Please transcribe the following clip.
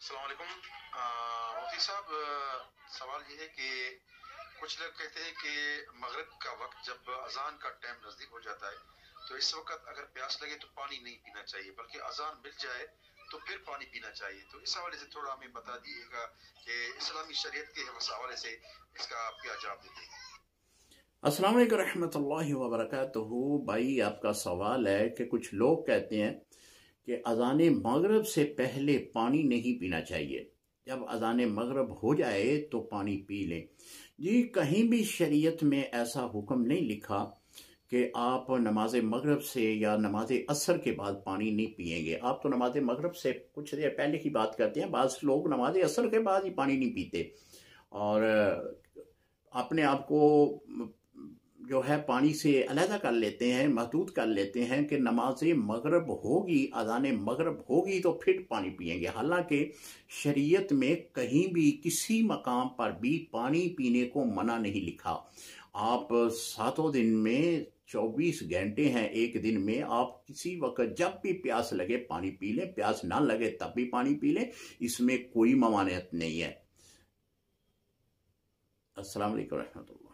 अस्सलाम वालेकुम। मुफ्ती साहब, सवाल ये है कि कुछ लोग कहते हैं कि मगरिब का वक्त जब अजान का टाइम नजदीक हो जाता है तो इस वक्त अगर प्यास लगे तो पानी नहीं पीना चाहिए, बल्कि अजान मिल जाए तो फिर पानी पीना चाहिए। तो इस हवाले से थोड़ा हमें बता दीजिएगा कि इस्लामी शरीयत के हवाले से इसका आप क्या जवाब देते हैं। अस्सलाम वालेकुम रहमतुल्लाहि व बरकातुहू। भाई, आपका सवाल है कि कुछ लोग कहते हैं कि अज़ान मगरिब से पहले पानी नहीं पीना चाहिए, जब अज़ान मगरिब हो जाए तो पानी पी लें। जी, कहीं भी शरीयत में ऐसा हुक्म नहीं लिखा कि आप नमाज मगरिब से या नमाज असर के बाद पानी नहीं पिएंगे। आप तो नमाज मगरिब से कुछ देर पहले की बात करते हैं, बाज़ लोग नमाज असर के बाद ही पानी नहीं पीते और अपने आप को जो है पानी से अलहदा कर लेते हैं, महदूद कर लेते हैं कि नमाज मगरिब होगी, अज़ान मगरिब होगी तो फिर पानी पिएंगे। हालांकि शरीयत में कहीं भी किसी मकाम पर भी पानी पीने को मना नहीं लिखा। आप 7 दिन में 24 घंटे हैं, एक दिन में आप किसी वक्त जब भी प्यास लगे पानी पी लें, प्यास ना लगे तब भी पानी पी लें, इसमें कोई ममानियत नहीं है। अस्सलाम वालेकुम रहमतुल्लाह।